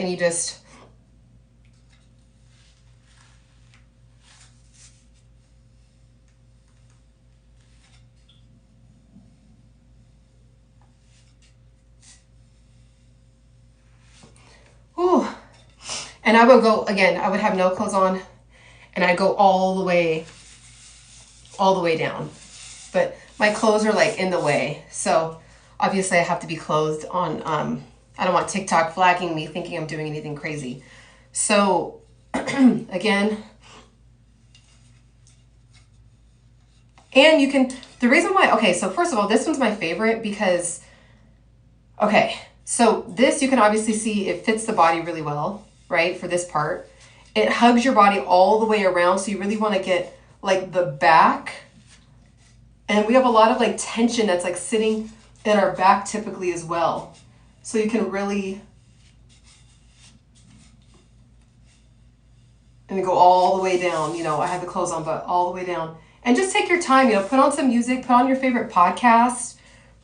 And you just, ooh. And I would go, again, I would have no clothes on and I'd go all the way down. But my clothes are like in the way. So obviously I have to be clothed on, I don't want TikTok flagging me thinking I'm doing anything crazy. So again, and you can, the reason why, okay, so first of all, this one's my favorite because, okay, so this you can obviously see it fits the body really well, right, for this part. It hugs your body all the way around, so you really want to get like the back. And we have a lot of like tension that's like sitting in our back typically as well. So you can really, and go all the way down, you know, I have the clothes on, but all the way down. And just take your time, you know, put on some music, put on your favorite podcast,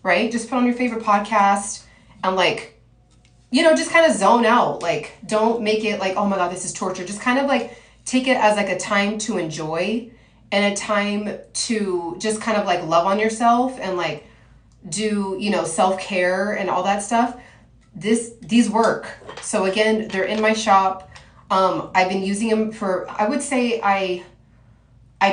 right? Just put on your favorite podcast and like, you know, just kind of zone out. Like, don't make it like, oh my God, this is torture. Just kind of like take it as like a time to enjoy and a time to just kind of like love on yourself and like do, you know, self-care and all that stuff. These work. So again, they're in my shop. I've been using them for, I would say I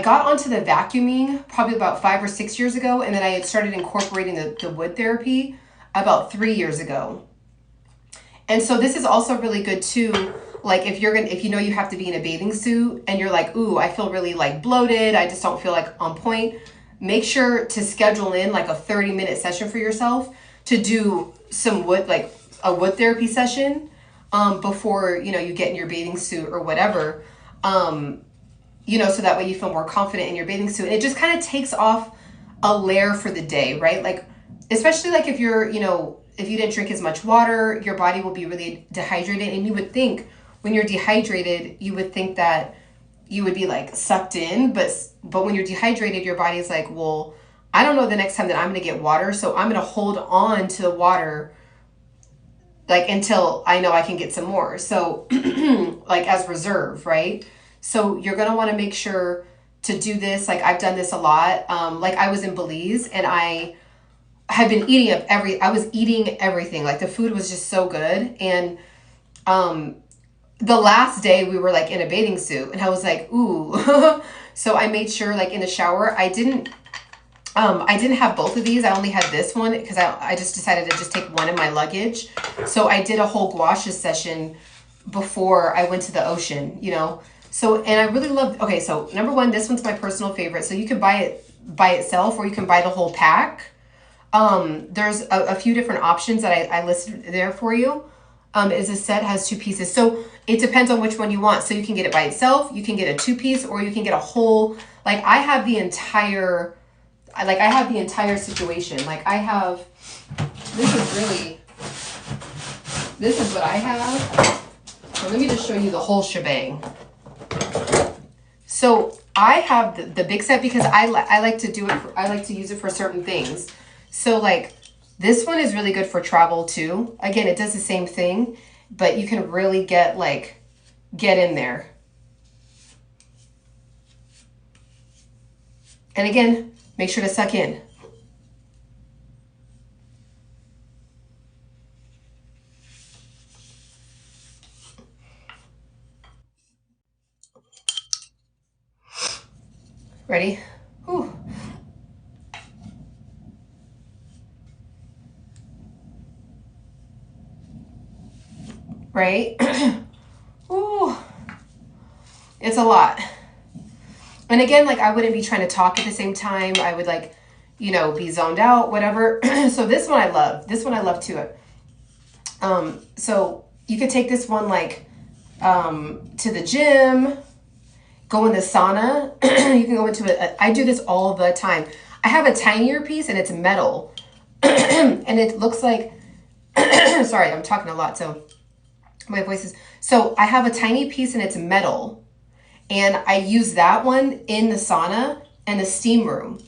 got onto the vacuuming probably about 5 or 6 years ago, and then I had started incorporating the wood therapy about 3 years ago. And so this is also really good too. Like if you know you have to be in a bathing suit and you're like, ooh, I feel really like bloated, I just don't feel like on point. Make sure to schedule in like a 30-minute session for yourself to do some wood, like a wood therapy session before, you know, you get in your bathing suit or whatever. You know, so that way you feel more confident in your bathing suit. And it just kind of takes off a layer for the day, right? Like, especially like if you're, you know, if you didn't drink as much water, your body will be really dehydrated. And you would think when you're dehydrated, you would think that you would be like sucked in. But when you're dehydrated, your body's like, well, I don't know the next time that I'm going to get water. So I'm going to hold on to the water like until I know I can get some more. So like as reserve, right? So you're going to want to make sure to do this. Like I've done this a lot. Like I was in Belize and I had been eating up I was eating everything. Like the food was just so good. And the last day we were like in a bathing suit and I was like, ooh. So I made sure like in the shower, I didn't have both of these. I only had this one because I just decided to just take one in my luggage. So I did a whole gouache session before I went to the ocean, you know. So, and I really love, okay, so number one, this one's my personal favorite. So you can buy it by itself or you can buy the whole pack. There's a few different options that I listed there for you. Is a set, has 2 pieces. So it depends on which one you want. So you can get it by itself, you can get a 2-piece, or you can get a whole, like I have the entire situation. Like I have, this is what I have. So let me just show you the whole shebang. So I have the big set because I like to do it. I like to use it for certain things. So like this one is really good for travel too. Again, it does the same thing, but you can really get in there. And again, make sure to suck in. Ready? Whew. Right? Ooh. It's a lot. And again, like I wouldn't be trying to talk at the same time. I would like, you know, be zoned out, whatever. So this one I love. This one I love too. So you could take this one like to the gym, go in the sauna. You can go into it. I do this all the time. I have a tinier piece and it's metal. And it looks like, sorry, I'm talking a lot. So my voice is, so I have a tiny piece and it's metal. And I use that one in the sauna and the steam room.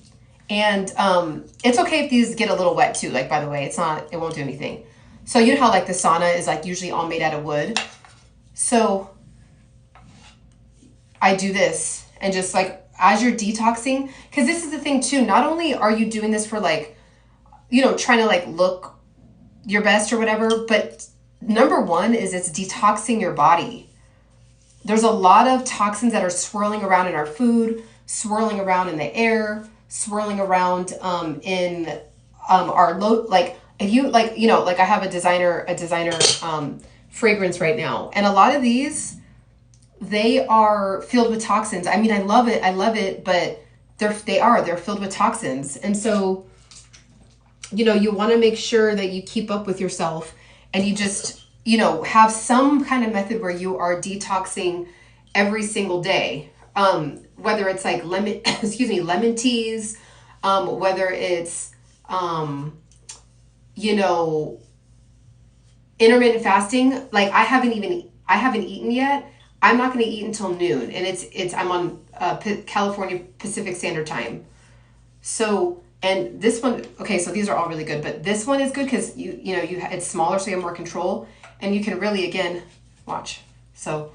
And it's okay if these get a little wet too. Like, by the way, it won't do anything. So you know how like the sauna is like usually all made out of wood. So I do this and just like as you're detoxing, because this is the thing too, not only are you doing this for like, you know, trying to like look your best or whatever, but number one is it's detoxing your body. There's a lot of toxins that are swirling around in our food, swirling around in the air, swirling around in our like if you like, you know, like I have a designer fragrance right now, and a lot of these, they are filled with toxins. I mean, I love it, but they're filled with toxins. And so, you know, you want to make sure that you keep up with yourself and you just, you know, have some kind of method where you are detoxing every single day. Whether it's like lemon teas, whether it's, you know, intermittent fasting. Like I haven't eaten yet. I'm not going to eat until noon, and I'm on California Pacific Standard Time. So, and this one, okay, so these are all really good, but this one is good because it's smaller, so you have more control, and you can really, again, watch. So,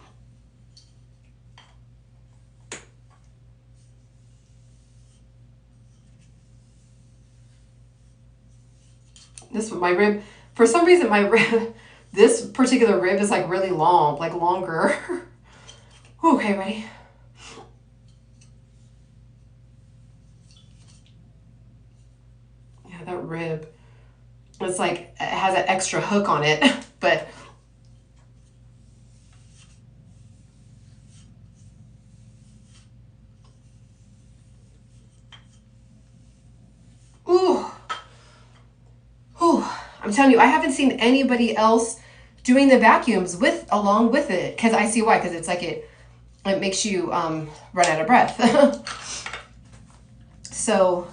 this one, my rib, for some reason, my rib, this particular rib is like really long, like longer. Okay, ready? Yeah, that rib, it's like, it has an extra hook on it, but ooh, I'm telling you, I haven't seen anybody else doing the vacuums along with it, because I see why, because it's like it makes you run out of breath. So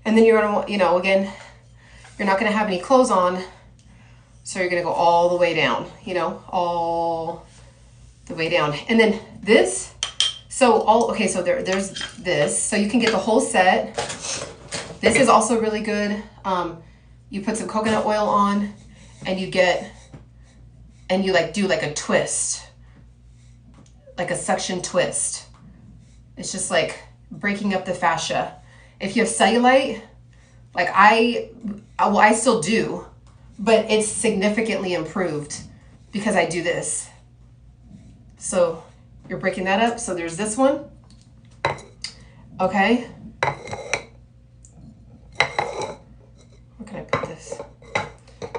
and then you're gonna want, you know, again, you're not gonna have any clothes on, so you're gonna go all the way down, you know, all the way down. And then this, so there's this, so you can get the whole set. This is also really good. You put some coconut oil on, and you like do like a twist, like a suction twist. It's just like breaking up the fascia. If you have cellulite, like I still do, but it's significantly improved because I do this. So you're breaking that up. So there's this one. Okay. Where can I put this?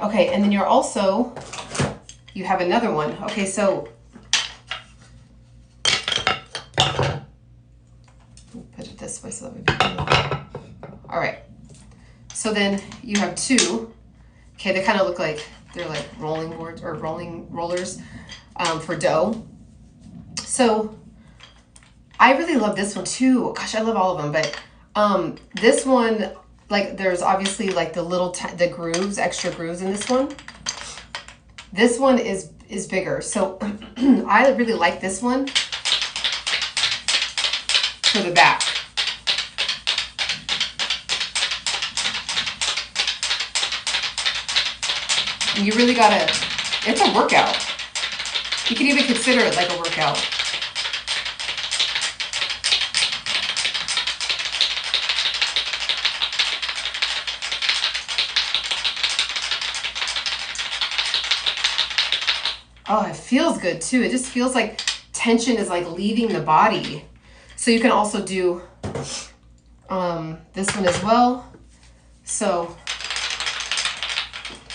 Okay, and then you have another one. Okay, so put it this way so that we can. All right. So then you have two. Okay, they kind of look like they're like rolling boards or rolling rollers for dough. So I really love this one too. Gosh, I love all of them, but this one, like there's obviously like the grooves, extra grooves in this one. This one is bigger. So I really like this one for the back. And you really gotta, it's a workout. You can even consider it like a workout. Oh, it feels good too. It just feels like tension is like leaving the body. So you can also do this one as well. So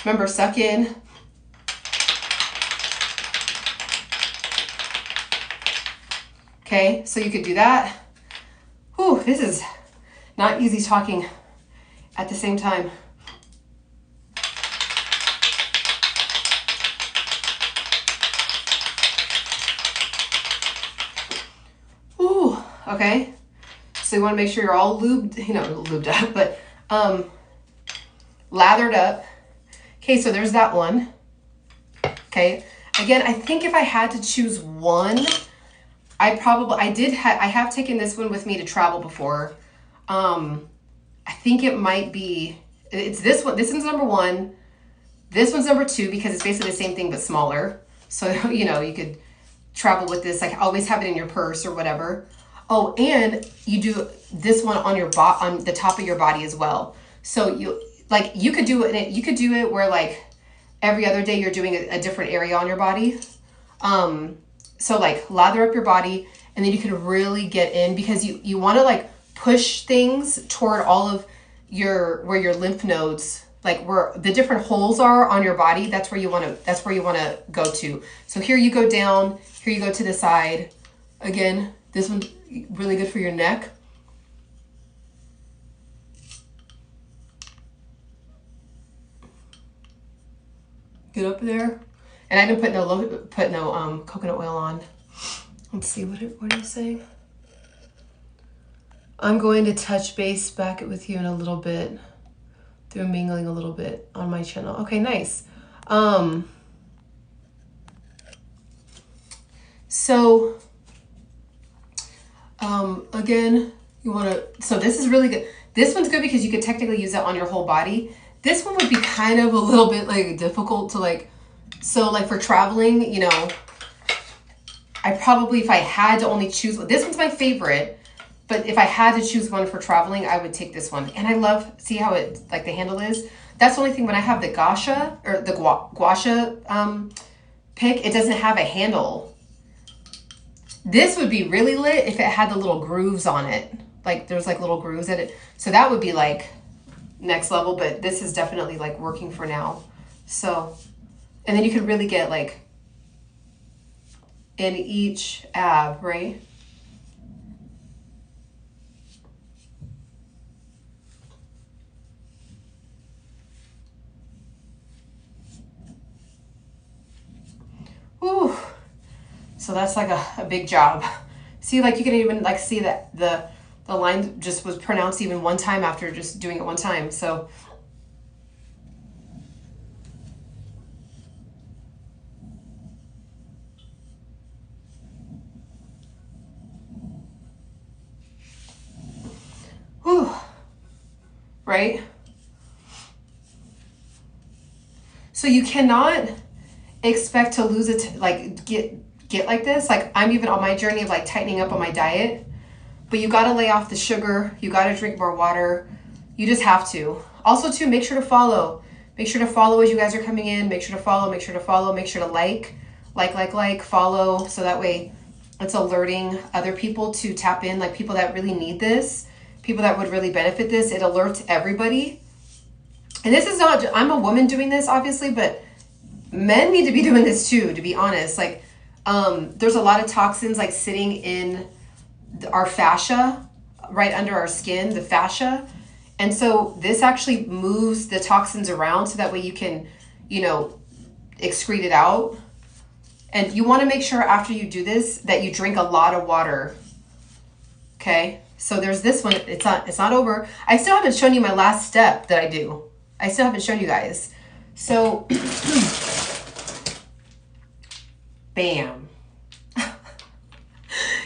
remember, suck in. Okay, so you could do that. Whew, this is not easy talking at the same time. Ooh, okay. So you want to make sure you're all lubed up, but lathered up. Okay, so there's that one. Okay. Again, I think if I had to choose one, I have taken this one with me to travel before. I think it might be, it's this one. This one's number one. This one's number two because it's basically the same thing but smaller. So, you know, you could travel with this, like always have it in your purse or whatever. Oh, and you do this one on your on the top of your body as well. So you could do it where like every other day you're doing a different area on your body. So like lather up your body and then you can really get in because you want to like push things toward all of where your lymph nodes, like where the different holes are on your body. That's where you want to go to. So here you go down, here you go to the side. Again, this one's really good for your neck. Get up there. And I didn't put no coconut oil on. Let's see, what are you saying? I'm going to touch base back with you in a little bit through mingling a little bit on my channel. Okay, nice. Again, you want to, so this is really good. This one's good because you could technically use it on your whole body. This one would be kind of a little bit like difficult to like, so like for traveling, you know, I probably, if I had to only choose, this one's my favorite, but if I had to choose one for traveling, I would take this one. And I love, see how it, like the handle is? That's the only thing when I have the Gasha or the Gua Sha pick, it doesn't have a handle. This would be really lit if it had the little grooves on it. Like there's like little grooves at it. So that would be like next level, but this is definitely like working for now. So, and then you can really get like in each ab, right? Ooh. So that's like a big job. See, like you can even like see that the line just was pronounced even one time after just doing it one time. So whew. Right? So you cannot expect to lose it, like get like this. Like I'm even on my journey of like tightening up on my diet, but you got to lay off the sugar. You got to drink more water. You just have to. Also too, make sure to follow. Make sure to follow as you guys are coming in. Make sure to follow, make sure to follow, make sure to like, follow. So that way it's alerting other people to tap in, like people that really need this, people that would really benefit this. It alerts everybody. And this is not, I'm a woman doing this obviously, but men need to be doing this too, to be honest. Like, there's a lot of toxins like sitting in our fascia, right under our skin, the fascia. And so this actually moves the toxins around so that way you can, you know, excrete it out. And you want to make sure after you do this that you drink a lot of water. Okay. So there's this one. It's not over. I still haven't shown you my last step that I do. I still haven't shown you guys. So bam.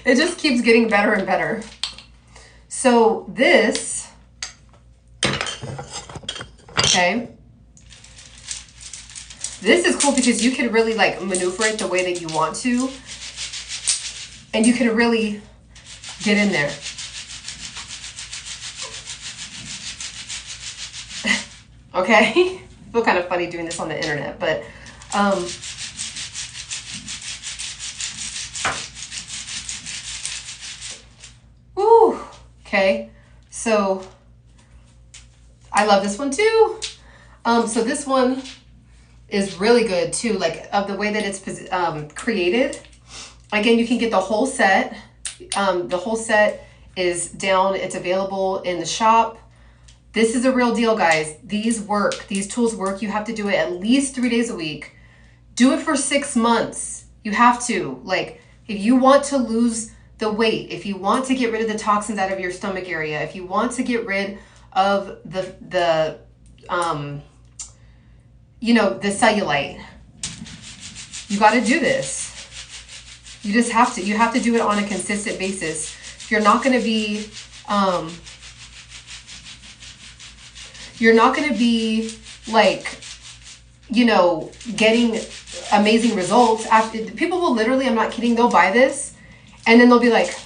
It just keeps getting better and better. So this, okay, this is cool because you can really like maneuver it the way that you want to, and you can really get in there. Okay, I feel kind of funny doing this on the internet, but woo, okay, so I love this one too. So this one is really good too, like of the way that it's created. Again, you can get the whole set. The whole set is down. It's available in the shop. This is a real deal, guys. These work. These tools work. You have to do it at least 3 days a week. Do it for 6 months. You have to. Like, if you want to lose the weight, if you want to get rid of the toxins out of your stomach area, if you want to get rid of the you know, the cellulite, You got to do this. You just have to. You have to do it on a consistent basis. You're not going to be, like, you know, getting amazing results. After, people will literally, I'm not kidding, they'll buy this and then they'll be like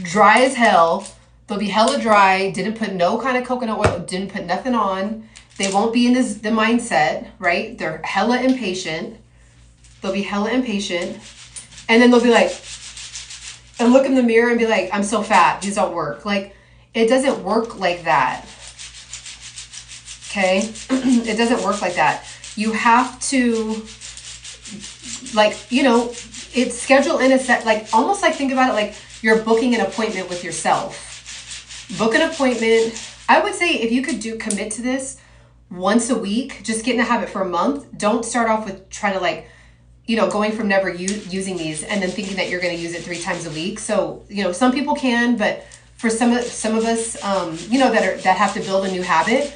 dry as hell. They'll be hella dry, didn't put no kind of coconut oil, didn't put nothing on. They won't be in the mindset, right? They're hella impatient. They'll be hella impatient. And then they'll be like, and look in the mirror and be like, I'm so fat. These don't work. Like, it doesn't work like that. Okay? It doesn't work like that. You have to, like, you know, it's schedule in a set, like, almost like, think about it like you're booking an appointment with yourself. Book an appointment. I would say if you could commit to this once a week, just get in the habit for a month. Don't start off with trying to, like, you know, going from never using these and then thinking that you're going to use it 3 times a week. So, you know, some people can, but for some of us, you know, that have to build a new habit,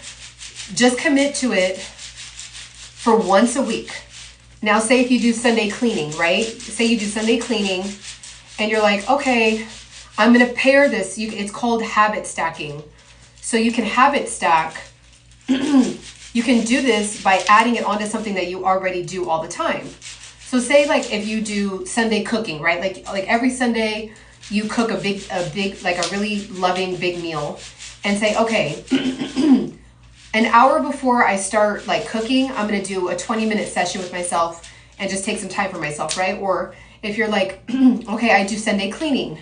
just commit to it for once a week. Now, say if you do Sunday cleaning, right? Say you do Sunday cleaning and you're like, okay, I'm going to pair this. It's called habit stacking. So you can habit stack. You can do this by adding it onto something that you already do all the time. So say, like, if you do Sunday cooking, right? Like every Sunday you cook a big, like a really loving big meal and say, okay, an hour before I start, like, cooking, I'm going to do a 20-minute session with myself and just take some time for myself, right? Or if you're like, okay, I do Sunday cleaning.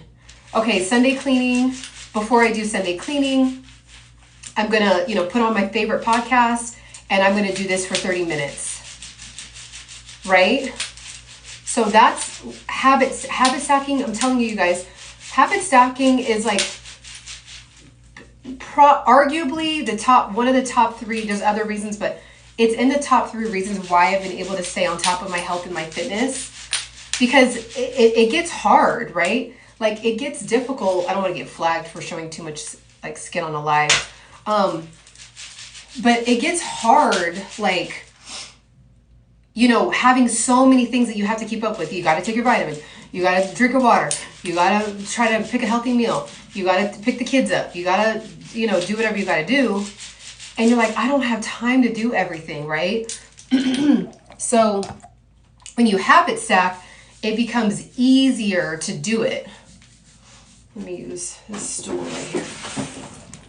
Okay, Sunday cleaning, before I do Sunday cleaning, I'm going to, you know, put on my favorite podcast and I'm going to do this for 30 minutes, right? So that's habit stacking. I'm telling you guys, habit stacking is like arguably one of the top 3. There's other reasons, but it's in the top 3 reasons why I've been able to stay on top of my health and my fitness, because it gets hard, right? Like, it gets difficult. I don't want to get flagged for showing too much, like, skin on a live. But it gets hard, like, you know, having so many things that you have to keep up with. You got to take your vitamins. You got to drink your water. You got to try to pick a healthy meal. You got to pick the kids up. You got to, you know, do whatever you got to do. And you're like, I don't have time to do everything, right? So when you habit stack, it becomes easier to do it. Let me use this stool right here.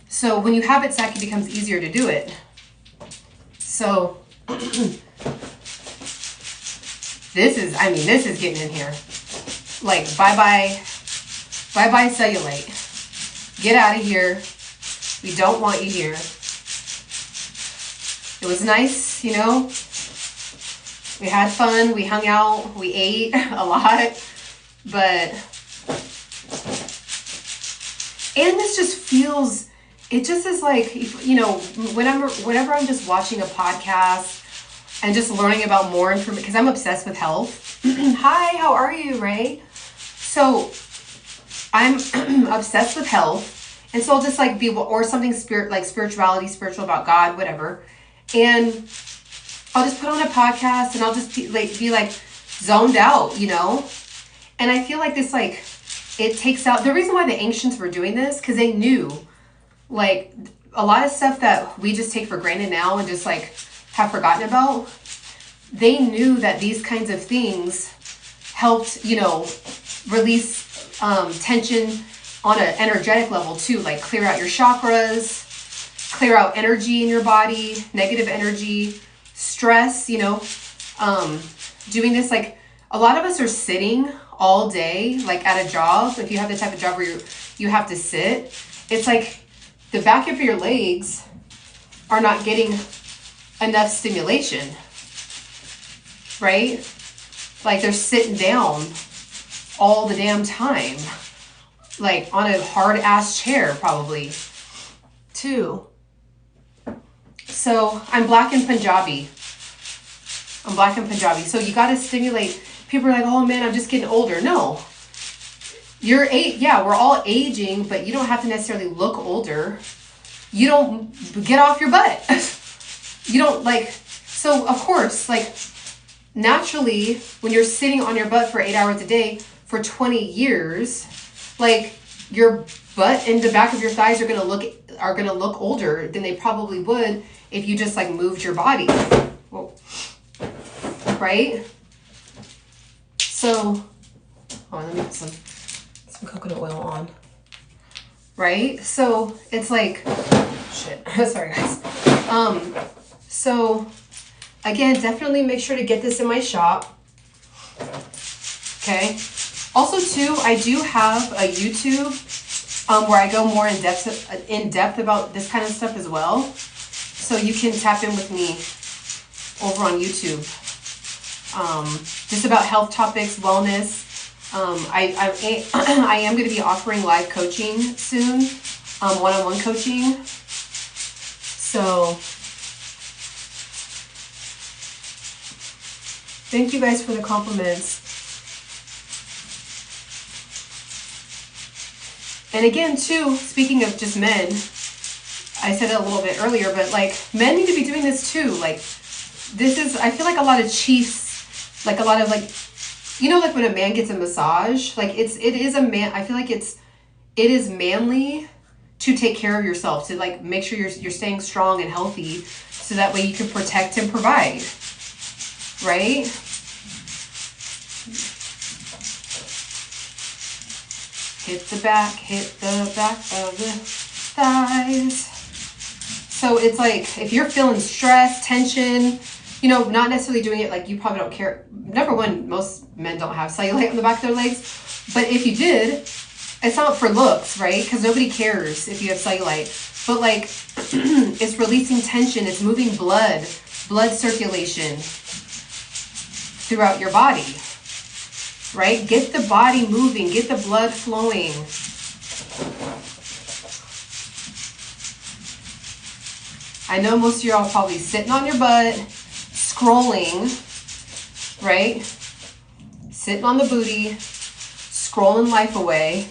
So when you habit stack, it becomes easier to do it. So this is getting in here. Like, bye-bye cellulite. Get out of here. We don't want you here. It was nice, you know. We had fun. We hung out. We ate a lot. But, and this just feels, it just is like, you know, whenever I'm just watching a podcast and just learning about more information, because I'm obsessed with health. Hi, how are you, Ray? So I'm obsessed with health. And so I'll just, like, be, or something spirituality, spiritual, about God, whatever. And I'll just put on a podcast and I'll just be like zoned out, you know? And I feel like this, like, it takes out, the reason why the ancients were doing this, because they knew, like, a lot of stuff that we just take for granted now and just, like, have forgotten about, they knew that these kinds of things helped, you know, release tension on an energetic level too, like clear out your chakras, clear out energy in your body, negative energy, stress, you know. Doing this, like, a lot of us are sitting all day, like at a job. If you have the type of job where you have to sit, it's like the back of your legs are not getting enough stimulation, right? Like, they're sitting down all the damn time, like on a hard ass chair probably too. So I'm black and Punjabi. So you got to stimulate. People are like, oh man, I'm just getting older. No, yeah, we're all aging, but you don't have to necessarily look older. You don't get off your butt. You don't, like, so of course, like, naturally, when you're sitting on your butt for 8 hours a day for 20 years, like your butt and the back of your thighs are gonna look older than they probably would if you just like moved your body. Whoa. Right? So, let me put some coconut oil on. Right? So it's like, shit. Sorry guys. So again, definitely make sure to get this in my shop. Okay. Also too, I do have a YouTube where I go more in depth about this kind of stuff as well. So you can tap in with me over on YouTube. Just about health topics, wellness. I am going to be offering live coaching soon, one-on-one coaching. So thank you guys for the compliments. And again, too, speaking of just men, I said it a little bit earlier, but like men need to be doing this too. Like this is, I feel like a lot of chiefs, like a lot of like, you know, like when a man gets a massage, like it is a man, I feel like it is manly to take care of yourself, to like make sure you're staying strong and healthy so that way you can protect and provide, right? Hit the back of the thighs. So it's like, if you're feeling stress, tension, you know, not necessarily doing it like you probably don't care. Number one, most men don't have cellulite on the back of their legs. But if you did, it's not for looks, right? Because nobody cares if you have cellulite. But like, it's releasing tension. It's moving blood circulation throughout your body, right? Get the body moving. Get the blood flowing. I know most of you are probably sitting on your butt, scrolling, right? Sitting on the booty, scrolling life away,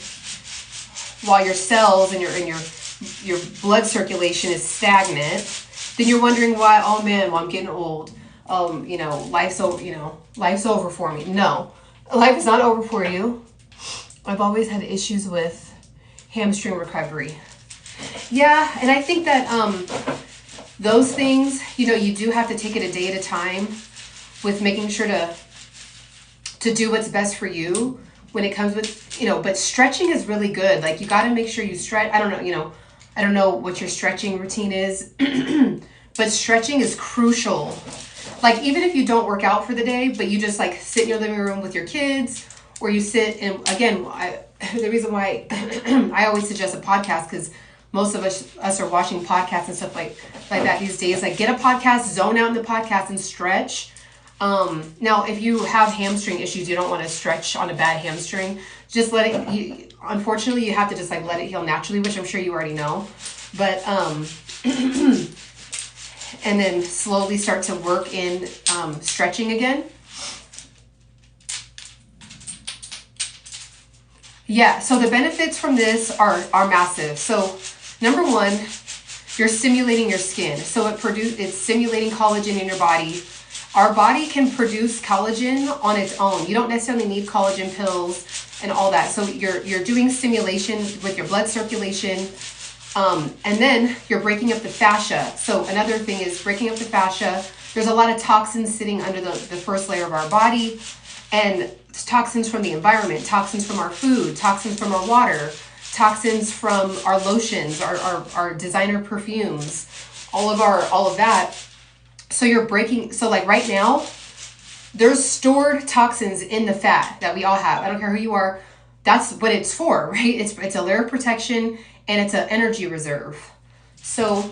while your cells and your blood circulation is stagnant. Then you're wondering why, oh man, well, I'm getting old. You know, life's over for me. No, life is not over for you. I've always had issues with hamstring recovery. Yeah, and I think that those things, you know, you do have to take it a day at a time with making sure to do what's best for you when it comes with, you know, but stretching is really good. Like you got to make sure you stretch. I don't know, you know, I don't know what your stretching routine is, but stretching is crucial. Like even if you don't work out for the day, but you just like sit in your living room with your kids, or you sit and again, the reason why I always suggest a podcast, because most of us are watching podcasts and stuff like that these days. Like get a podcast, zone out in the podcast and stretch. Now, if you have hamstring issues, you don't want to stretch on a bad hamstring. Just let it, unfortunately, you have to just like let it heal naturally, which I'm sure you already know. But, and then slowly start to work in stretching again. Yeah, so the benefits from this are massive. So number one, you're stimulating your skin. So it's stimulating collagen in your body. Our body can produce collagen on its own. You don't necessarily need collagen pills and all that. So you're doing stimulation with your blood circulation. And then you're breaking up the fascia. So another thing is breaking up the fascia. There's a lot of toxins sitting under the first layer of our body. And toxins from the environment, toxins from our food, toxins from our water, toxins from our lotions, our designer perfumes, all of that. So you're breaking, so like right now, there's stored toxins in the fat that we all have. I don't care who you are. That's what it's for, right? It's a layer of protection and it's an energy reserve. So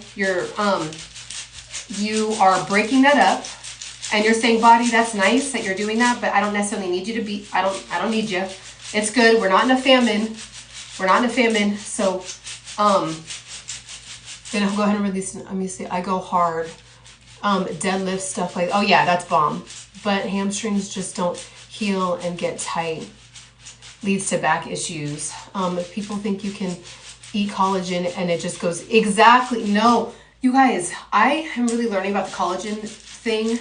you are breaking that up. And you're saying, body, that's nice that you're doing that, but I don't necessarily need you to be, I don't need you. It's good. We're not in a famine. So, then go ahead and release, let me see. I go hard. Deadlift stuff like, oh yeah, that's bomb. But hamstrings just don't heal and get tight. Leads to back issues. If people think you can eat collagen and it just goes, exactly. No, you guys, I am really learning about the collagen thing.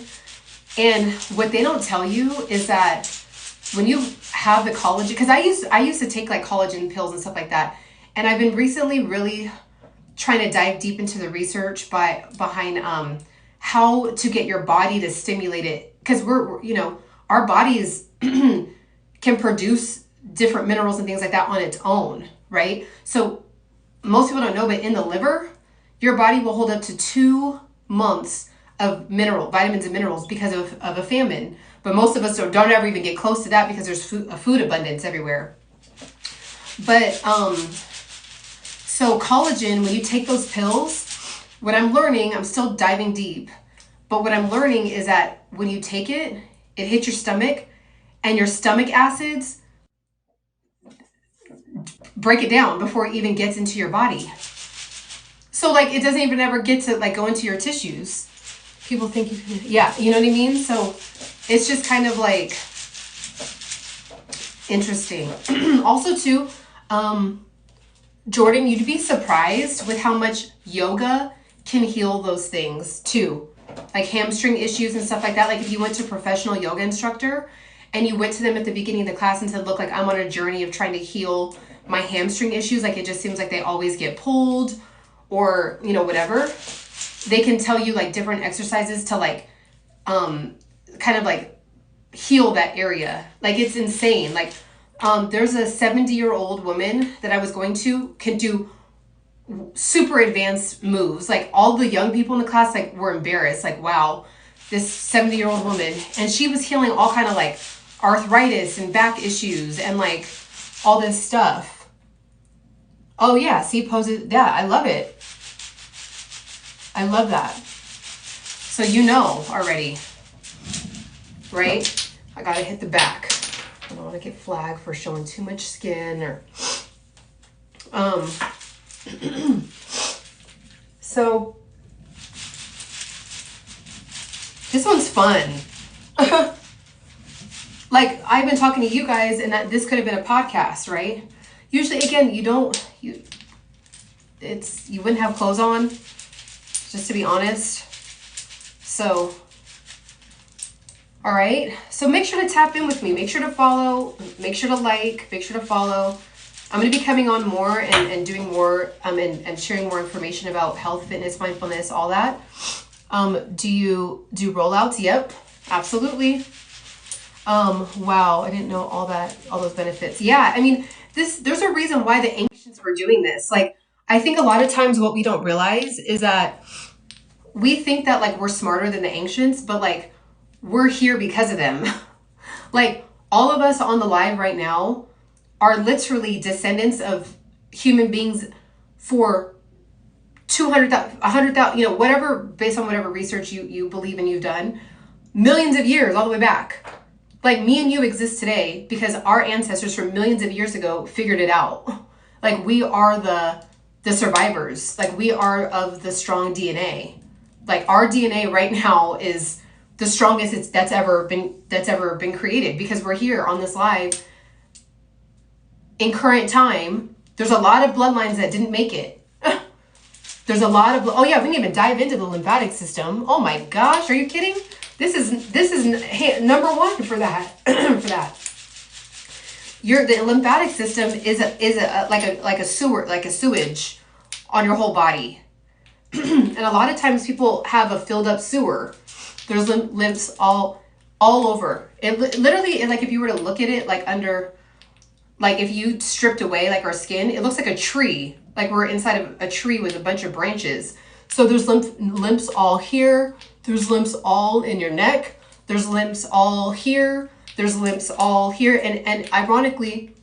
And what they don't tell you is that when you have the collagen, because I used to take like collagen pills and stuff like that, and I've been recently really trying to dive deep into the research behind how to get your body to stimulate it, because we're you know, our bodies can produce different minerals and things like that on its own, right? So most people don't know, but in the liver, your body will hold up to 2 months of vitamins and minerals because of a famine. But most of us don't ever even get close to that because there's food abundance everywhere. But so collagen, when you take those pills, what I'm learning, I'm still diving deep, but what I'm learning is that when you take it, it hits your stomach, and your stomach acids break it down before it even gets into your body. So like it doesn't even ever get to like go into your tissues. People think you can, yeah, you know what I mean? So it's just kind of like interesting. Also too, Jordan, you'd be surprised with how much yoga can heal those things too. Like hamstring issues and stuff like that. Like if you went to a professional yoga instructor and you went to them at the beginning of the class and said, look, like I'm on a journey of trying to heal my hamstring issues. Like it just seems like they always get pulled or, you know, whatever. They can tell you like different exercises to like, kind of like heal that area. Like it's insane. Like, there's a 70-year-old woman that I was going to can do super advanced moves. Like all the young people in the class like were embarrassed. Like, wow, this 70-year-old woman. And she was healing all kind of like arthritis and back issues and like all this stuff. Oh yeah, see poses. Yeah, I love it. I love that. So you know already, right? I gotta hit the back. I don't want to get flagged for showing too much skin or so this one's fun. Like I've been talking to you guys and that this could have been a podcast, right? Usually again, you wouldn't have clothes on, just to be honest. So all right, so make sure to tap in with me. Make sure to follow, make sure to like, make sure to follow. I'm going to be coming on more and doing more and sharing more information about health, fitness, mindfulness, all that. Do you do rollouts? Yep, absolutely. Wow, I didn't know all those benefits. Yeah, I mean, there's a reason why the ancients were doing this. Like, I think a lot of times what we don't realize is that we think that like we're smarter than the ancients, but like, we're here because of them. Like all of us on the live right now are literally descendants of human beings for 200,000, 100,000, you know, whatever, based on whatever research you believe and you've done, millions of years all the way back. Like me and you exist today because our ancestors from millions of years ago figured it out. Like we are the survivors. Like we are of the strong DNA. Like our DNA right now is the strongest that's ever been created, because we're here on this live in current time. There's a lot of bloodlines that didn't make it. There's a lot of, oh yeah, we didn't even dive into the lymphatic system. Oh my gosh, are you kidding? This is number one for that. For that. The lymphatic system is like a sewage on your whole body. And a lot of times people have a filled up sewer. There's lymphs all over. It literally is like if you were to look at it like under, like if you stripped away like our skin, it looks like a tree. Like we're inside of a tree with a bunch of branches. So there's lymphs all here. There's lymphs all in your neck. There's lymphs all here. There's lymphs all here. And ironically,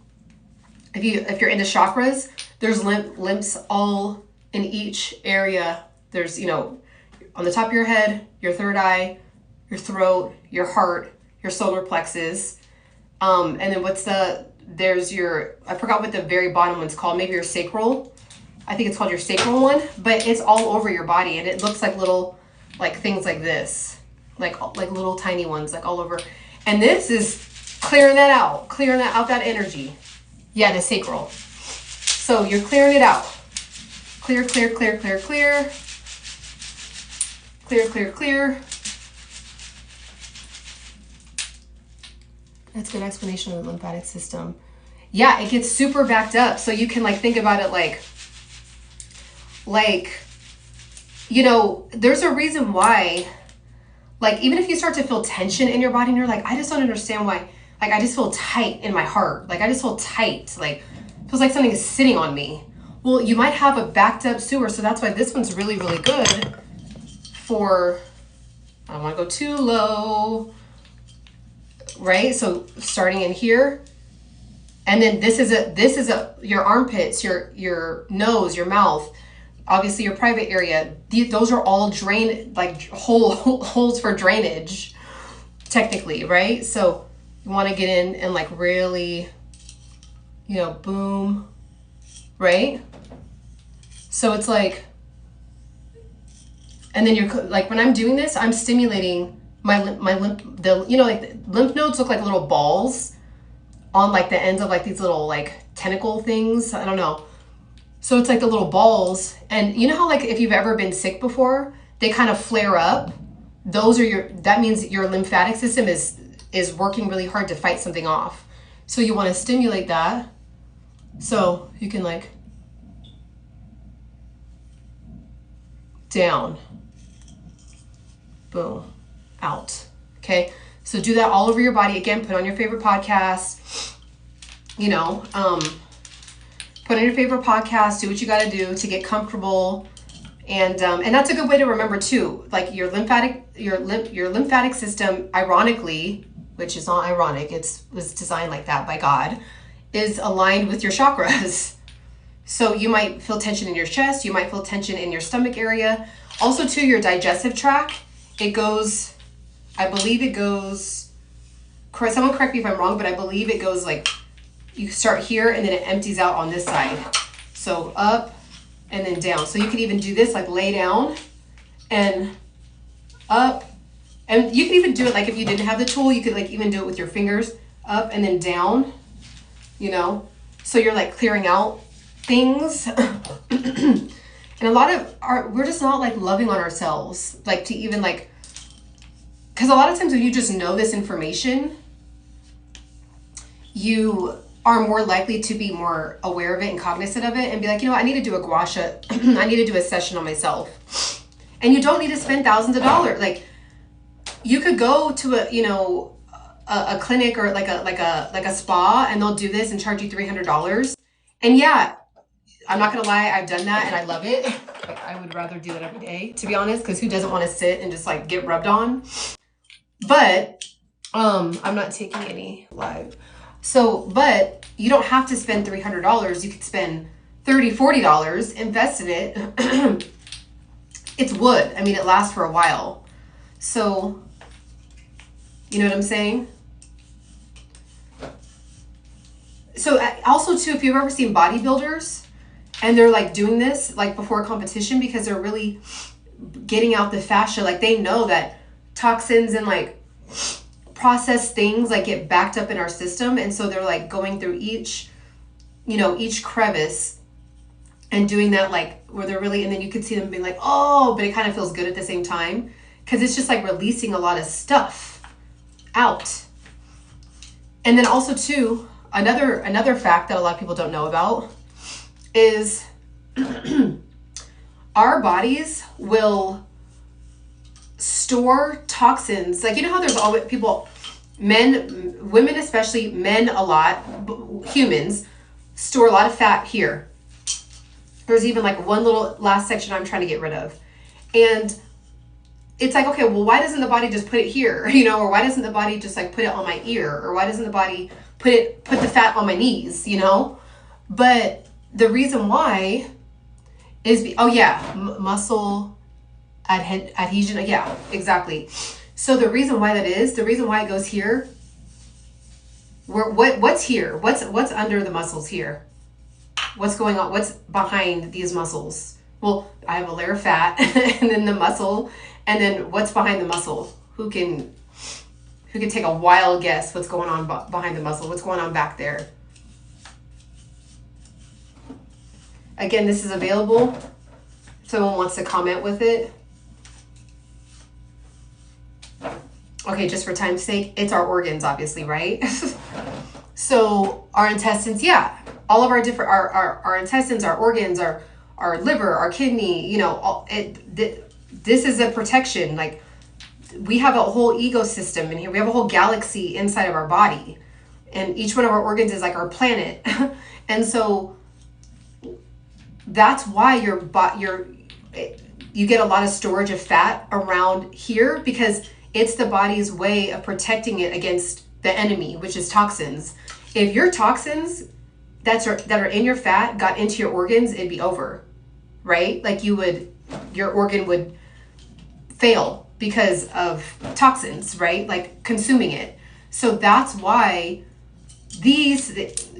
if you're into chakras, there's lymphs all in each area. There's, you know, on the top of your head, your third eye, your throat, your heart, your solar plexus. And then there's your, I forgot what the very bottom one's called, maybe your sacral. I think it's called your sacral one, but it's all over your body and it looks like little, like things like this, like little tiny ones, like all over. And this is clearing that out, that energy. Yeah, the sacral. So you're clearing it out. Clear, clear, clear, clear, clear. Clear, clear, clear. That's a good explanation of the lymphatic system. Yeah, it gets super backed up. So you can like think about it like, you know, there's a reason why, like, even if you start to feel tension in your body and you're like, I just don't understand why, like, I just feel tight in my heart. Like, I just feel tight. Like, it feels like something is sitting on me. Well, you might have a backed up sewer. So that's why this one's really, really good for, I don't want to go too low, right? So starting in here, and then this is your armpits, your nose, your mouth, obviously your private area. Those are all holes for drainage, technically, right? So you want to get in and like really, you know, boom, right? So it's like, and then you're like, when I'm doing this, I'm stimulating my lymph, you know, like the lymph nodes look like little balls on like the ends of like these little like tentacle things. I don't know. So it's like the little balls. And you know how like if you've ever been sick before, they kind of flare up. Those are that means your lymphatic system is working really hard to fight something off. So you want to stimulate that. So you can like down, boom, out. Okay. So do that all over your body. Again, put on your favorite podcast, you know, put on your favorite podcast, do what you got to do to get comfortable. And that's a good way to remember too, like your lymphatic system, ironically, which is not ironic, was designed like that by God, is aligned with your chakras. So you might feel tension in your chest. You might feel tension in your stomach area. Also too, your digestive tract, it goes, I believe it goes, someone correct me if I'm wrong, but I believe it goes like, you start here and then it empties out on this side. So up and then down. So you can even do this, like lay down and up. And you can even do it like if you didn't have the tool, you could like even do it with your fingers, up and then down, you know? So you're like clearing out things. And a lot of we're just not like loving on ourselves, like to even like, because a lot of times when you just know this information, you are more likely to be more aware of it and cognizant of it and be like, you know what, I need to do a gua sha. I need to do a session on myself. And you don't need to spend thousands of dollars. Like you could go to a clinic or like a spa and they'll do this and charge you $300. And yeah, I'm not gonna lie, I've done that and I love it. Like, I would rather do it every day, to be honest, because who doesn't want to sit and just like get rubbed on? But I'm not taking any live. So, but you don't have to spend $300. You could spend $30, $40, invest in it. It's wood. I mean, it lasts for a while. So, you know what I'm saying? So also too, if you've ever seen bodybuilders and they're like doing this like before a competition because they're really getting out the fascia, like they know that toxins and like processed things like get backed up in our system. And so they're like going through each crevice and doing that, like where they're really, and then you could see them being like, oh, but it kind of feels good at the same time. Cause it's just like releasing a lot of stuff out. And then also too, another fact that a lot of people don't know about is our bodies will store toxins. Like, you know how there's always people, men, women especially, men a lot, humans store a lot of fat here. There's even like one little last section I'm trying to get rid of. And it's like, okay, well, why doesn't the body just put it here? You know, or why doesn't the body just like put it on my ear? Or why doesn't the body put the fat on my knees, you know? But the reason why is, muscle adhesion. Yeah, exactly. So the reason why the reason why it goes here, what's here? What's under the muscles here? What's going on? What's behind these muscles? Well, I have a layer of fat and then the muscle, and then what's behind the muscle? Who can take a wild guess what's going on behind the muscle? What's going on back there? Again, this is available. If someone wants to comment with it. okay, just for time's sake, it's our organs, obviously, right? So our intestines, yeah, all of our different, our intestines, our organs, our liver, our kidney, you know, this is a protection. Like, we have a whole ecosystem in here. We have a whole galaxy inside of our body, and each one of our organs is like our planet. And so that's why you get a lot of storage of fat around here, because it's the body's way of protecting it against the enemy, which is toxins. If your toxins that are in your fat got into your organs, it'd be over, right? Like, your organ would fail because of toxins, right? Like, consuming it. So that's why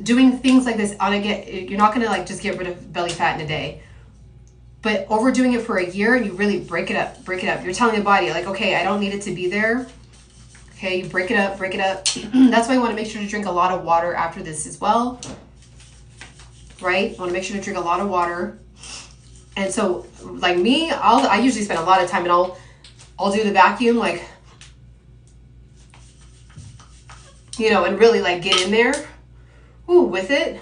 doing things like this you're not gonna like just get rid of belly fat in a day, but overdoing it for a year, and you really break it up. You're telling the body, like, okay, I don't need it to be there. Okay, you break it up. That's why you want to make sure to drink a lot of water after this as well, right? You want to make sure to drink a lot of water. And so, like me, I usually spend a lot of time, and I'll do the vacuum, like, you know, and really like get in there, with it,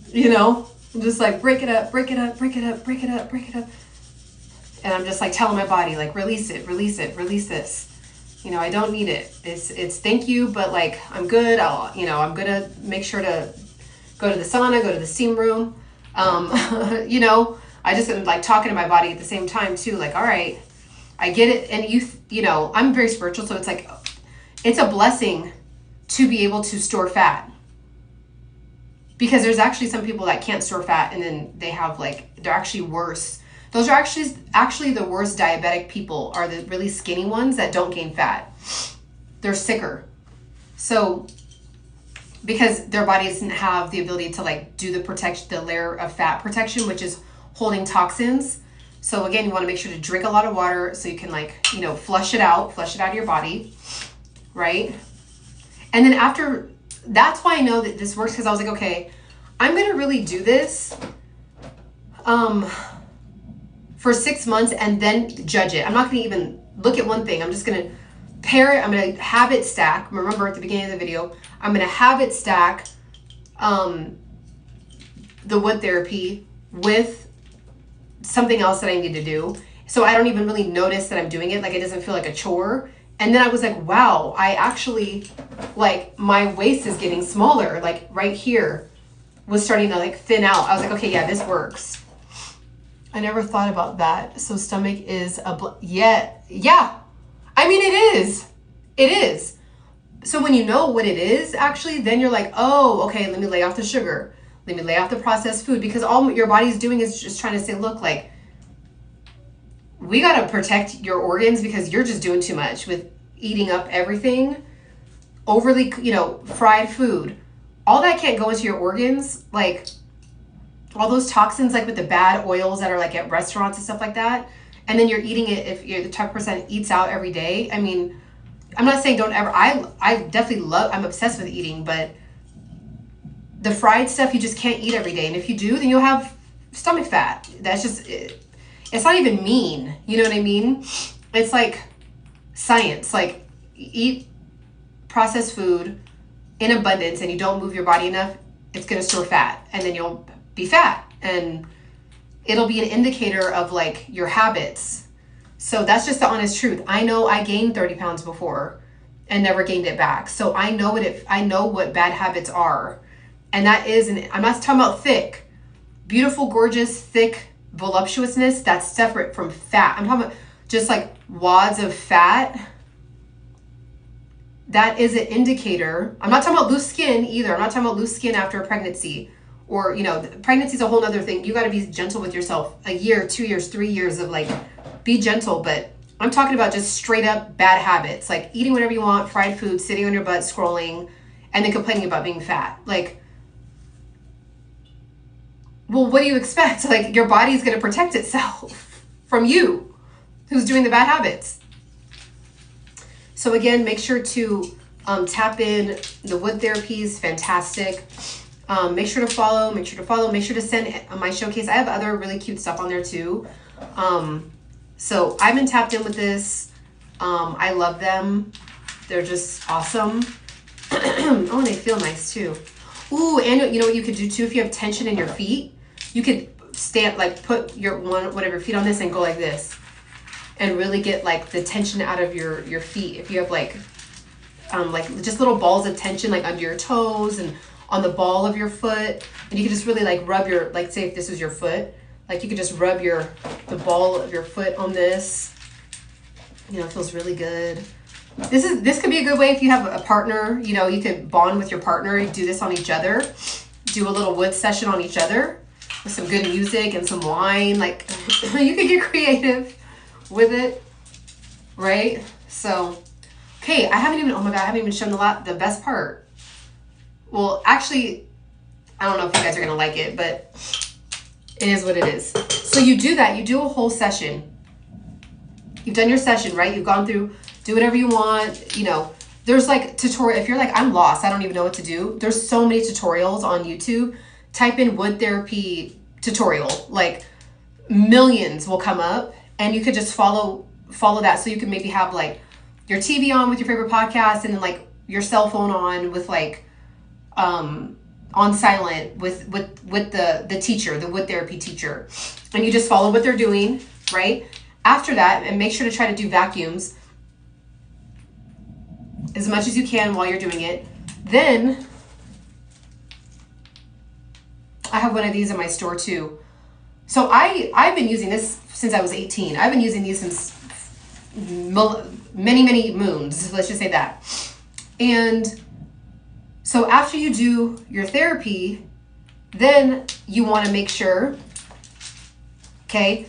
you know, just like break it up. And I'm just like telling my body, like, release this. You know, I don't need it. It's thank you, but like, I'm good. I'm gonna make sure to go to the sauna, go to the steam room. You know, I just am like talking to my body at the same time too. Like, all right, I get it. And you know, I'm very spiritual. So it's like, it's a blessing to be able to store fat, because there's actually some people that can't store fat, and then they have they're actually worse. Those are actually the worst diabetic people, are the really skinny ones that don't gain fat. They're sicker. So, because their body doesn't have the ability to like do the layer of fat protection, which is holding toxins. So again, you want to make sure to drink a lot of water so you can flush it out of your body, right? And then that's why I know that this works, because I was like, okay, I'm going to really do this for 6 months and then judge it. I'm not going to even look at one thing. I'm just going to pair it. I'm going to habit stack. Remember at the beginning of the video, I'm going to habit stack the wood therapy with something else that I need to do. So I don't even really notice that I'm doing it. Like, it doesn't feel like a chore. And then I was like, wow, I actually, my waist is getting smaller. Like, right here was starting to thin out. I was like, okay, yeah, this works. I never thought about that. So stomach is yeah. I mean, it is. So when you know what it is, actually, then you're like, oh, okay, let me lay off the sugar. Let me lay off the processed food, because all your body's doing is just trying to say, look, we got to protect your organs, because you're just doing too much with eating up everything, overly, fried food. All that can't go into your organs, all those toxins, with the bad oils that are at restaurants and stuff like that. And then you're eating it, if you're the type of person that eats out every day. I mean, I'm not saying don't ever, I definitely I'm obsessed with eating, but the fried stuff you just can't eat every day. And if you do, then you'll have stomach fat. That's just, it's not even mean. You know what I mean? It's like science. Eat processed food in abundance, and you don't move your body enough, it's going to store fat, and then you'll be fat, and it'll be an indicator of your habits. So that's just the honest truth. I know I gained 30 pounds before and never gained it back. So I know what bad habits are. And that is, I'm not talking about thick, beautiful, gorgeous, thick voluptuousness. That's separate from fat. I'm talking about just wads of fat. That is an indicator. I'm not talking about loose skin either. I'm not talking about loose skin after a pregnancy, or, pregnancy is a whole other thing. You got to be gentle with yourself. A year, 2 years, 3 years of be gentle. But I'm talking about just straight up bad habits, eating whatever you want, fried food, sitting on your butt, scrolling, and then complaining about being fat. Well, what do you expect? Your body's going to protect itself from you, who's doing the bad habits. So again, make sure to tap in. The wood therapy is fantastic. Make sure to follow. Make sure to send my showcase. I have other really cute stuff on there too. So I've been tapped in with this. I love them. They're just awesome. Oh, and they feel nice too. Ooh, and you know what you could do too if you have tension in your feet? You could stand, like put your whatever feet on this and go like this. And really get like the tension out of your feet. If you have like just little balls of tension like under your toes and on the ball of your foot. And you can just really like rub your, like say if this was your foot, like you could just rub the ball of your foot on this. You know, it feels really good. This could be a good way if you have a partner, you know, you could bond with your partner. You do this on each other. Do a little wood session on each other with some good music and some wine. Like you could get creative with it, right? So, okay, I haven't even shown the best part. Well, actually, I don't know if you guys are gonna like it, but it is what it is. So you do that, you do a whole session. You've done your session, right? You've gone through, do whatever you want, you know. There's like tutorial, if you're like, I'm lost, I don't even know what to do. There's so many tutorials on YouTube. Type in wood therapy tutorial, like millions will come up, and you could just follow that. So you can maybe have like your TV on with your favorite podcast, and then like your cell phone on with like on silent with the teacher, the wood therapy teacher, and you just follow what they're doing, right? After that, and make sure to try to do vacuums as much as you can while you're doing it. Then I have one of these in my store too. So I've been using this since I was 18. I've been using these since many moons, let's just say that. And so after you do your therapy, then you want to make sure, okay,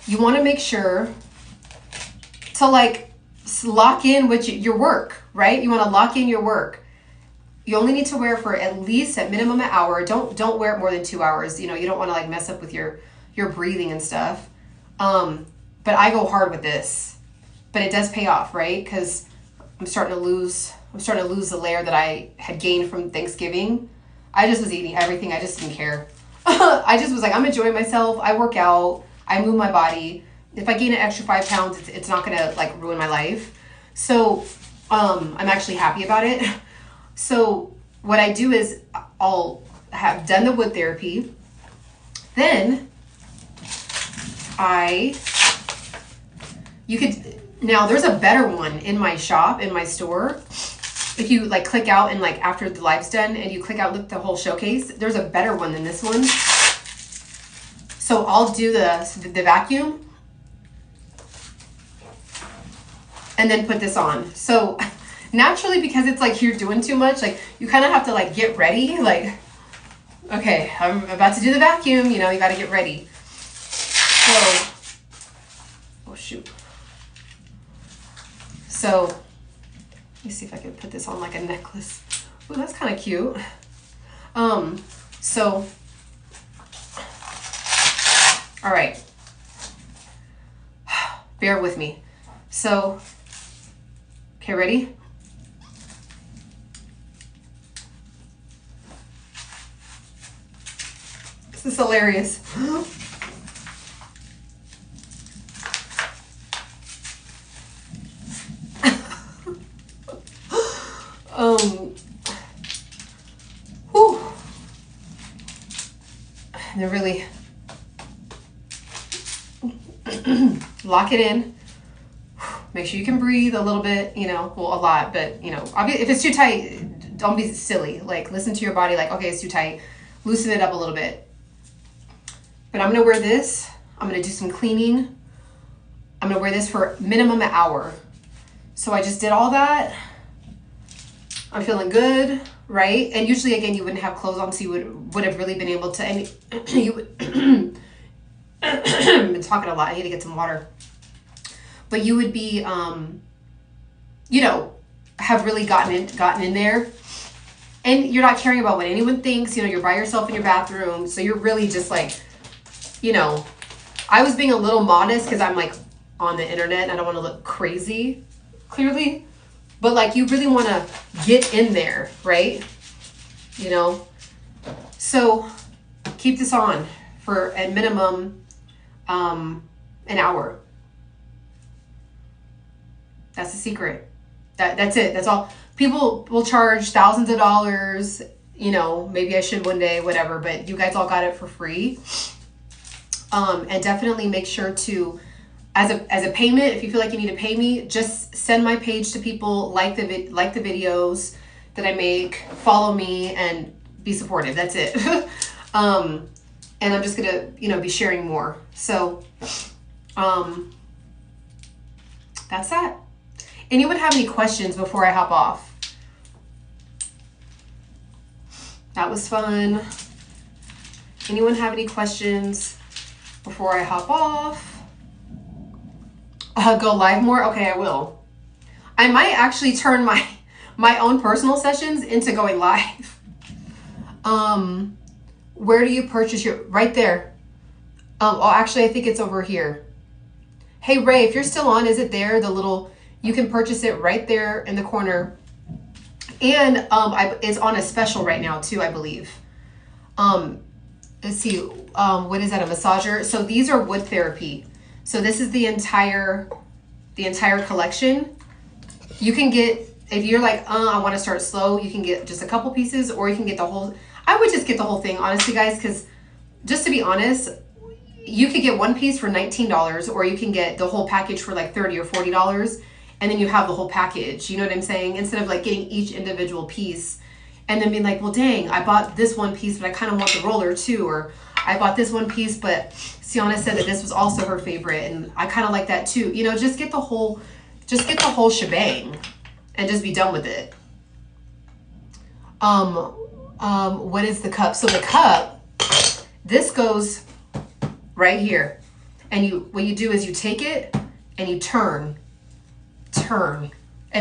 you want to make sure to like lock in with your work, right? You want to lock in your work. You only need to wear it for at least at minimum an hour. Don't wear it more than 2 hours. You know, you don't want to like mess up with your breathing and stuff. But I go hard with this, but it does pay off, right? Because I'm starting to lose the layer that I had gained from Thanksgiving. I just was eating everything. I just didn't care. I just was like, I'm enjoying myself. I work out. I move my body. If I gain an extra 5 pounds, it's not gonna like ruin my life. So I'm actually happy about it. So what I do is I'll have done the wood therapy. Then now there's a better one in my shop, in my store. If you like click out and like after the live's done and you click out, look the whole showcase, there's a better one than this one. So I'll do the vacuum and then put this on. So naturally, because it's like you're doing too much, like you kind of have to like get ready. Like, okay, I'm about to do the vacuum, you know, you got to get ready. So, oh shoot. So, let me see if I can put this on like a necklace. Oh, that's kind of cute. So, all right. Bear with me. So, okay, ready? This is hilarious. Whew. They're really lock it in. Make sure you can breathe a little bit, you know, well, a lot, but you know, if it's too tight, don't be silly. Like listen to your body, like, okay, it's too tight. Loosen it up a little bit. But I'm gonna wear this. I'm gonna do some cleaning. I'm gonna wear this for minimum an hour. So I just did all that. I'm feeling good, right? And usually, again, you wouldn't have clothes on, so you would have really been able to. And you would. I've been talking a lot. I need to get some water. But you would be, you know, have really gotten in there, and you're not caring about what anyone thinks. You know, you're by yourself in your bathroom, so you're really just like, you know, I was being a little modest because I'm like on the internet and I don't want to look crazy, clearly. But like you really want to get in there, right? You know? So keep this on for at minimum an hour. That's the secret. That's it. That's all. People will charge thousands of dollars. You know, maybe I should one day, whatever, but you guys all got it for free. And definitely make sure to, as a payment, if you feel like you need to pay me, just send my page to people, like the videos that I make, follow me, and be supportive. That's it. And I'm just gonna, you know, be sharing more. So, that's that. Anyone have any questions before I hop off? That was fun. Anyone have any questions before I hop off? Go live more? Okay, I will. I might actually turn my own personal sessions into going live. Where do you purchase your, right there. Oh, actually, I think it's over here. Hey, Ray, if you're still on, is it there? The little, you can purchase it right there in the corner. And it's on a special right now too, I believe. Let's see, what is that, a massager? So these are wood therapy. So this is the entire collection. You can get, if you're like, I want to start slow, you can get just a couple pieces, or you can get the whole, I would just get the whole thing, honestly, guys, because just to be honest, you could get one piece for $19, or you can get the whole package for like $30 or $40, and then you have the whole package. You know what I'm saying? Instead of like getting each individual piece and then being like, well, dang, I bought this one piece, but I kind of want the roller too, or I bought this one piece, but Ciana said that this was also her favorite, and I kind of like that too. You know, just get the whole shebang and just be done with it. What is the cup? So the cup, this goes right here, and what you do is you take it and you turn, and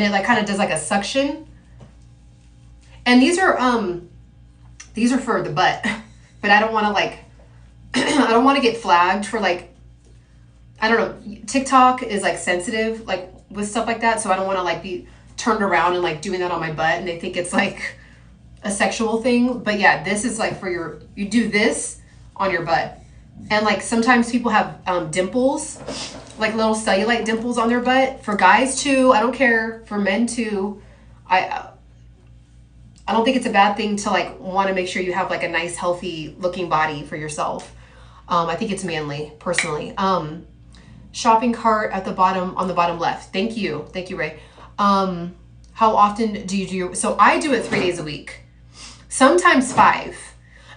it like kind of does like a suction. And these are for the butt, but I don't want to like, I don't want to get flagged for like, I don't know, TikTok is like sensitive, like with stuff like that. So I don't want to like be turned around and like doing that on my butt, and they think it's like a sexual thing. But yeah, this is like for you do this on your butt. And like sometimes people have dimples, like little cellulite dimples on their butt. For guys too, I don't care. For men too, I don't think it's a bad thing to like want to make sure you have like a nice healthy looking body for yourself. I think it's manly personally. Shopping cart at the bottom, on the bottom left. Thank you, Ray. How often do you do? So I do it 3 days a week, sometimes 5.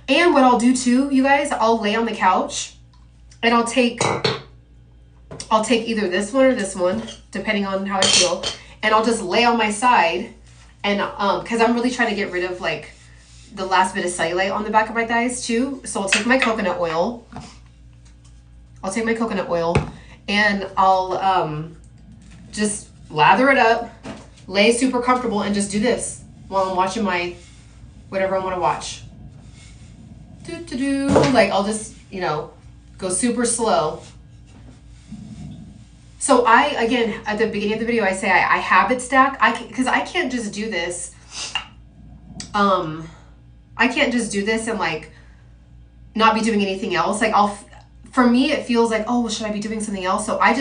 And what I'll do too, you guys, I'll lay on the couch and I'll take either this one or this one, depending on how I feel. And I'll just lay on my side, and because I'm really trying to get rid of like the last bit of cellulite on the back of my thighs too. So I'll take my coconut oil. And I'll just lather it up, lay super comfortable, and just do this while I'm watching my whatever I want to watch. Like I'll just, you know, go super slow. So again, at the beginning of the video, I say I habit stack. Because I can't just do this. I can't just do this and like not be doing anything else. Like for me, it feels like, oh, well, should I be doing something else? So I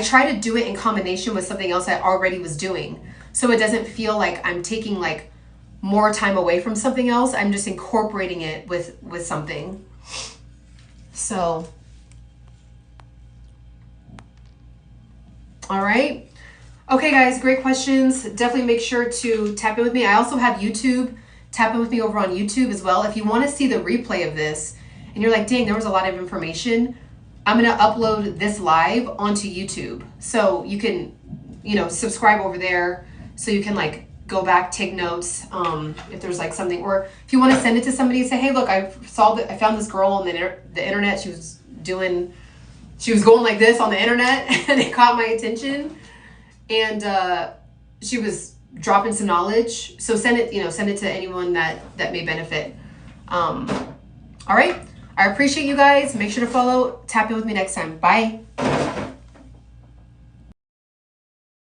try to do it in combination with something else I already was doing. So it doesn't feel like I'm taking like more time away from something else. I'm just incorporating it with something. So, all right. Okay, guys, great questions. Definitely make sure to tap in with me. I also have YouTube. Tap in with me over on YouTube as well. If you want to see the replay of this and you're like, dang, there was a lot of information, I'm going to upload this live onto YouTube. So you can, you know, subscribe over there so you can like go back, take notes, if there's like something, or if you want to send it to somebody and say, hey, look, I found this girl on the internet. She was going like this on the internet and it caught my attention, and she was dropping some knowledge. So send it to anyone that may benefit. All right. I appreciate you guys. Make sure to follow. Tap in with me next time. Bye.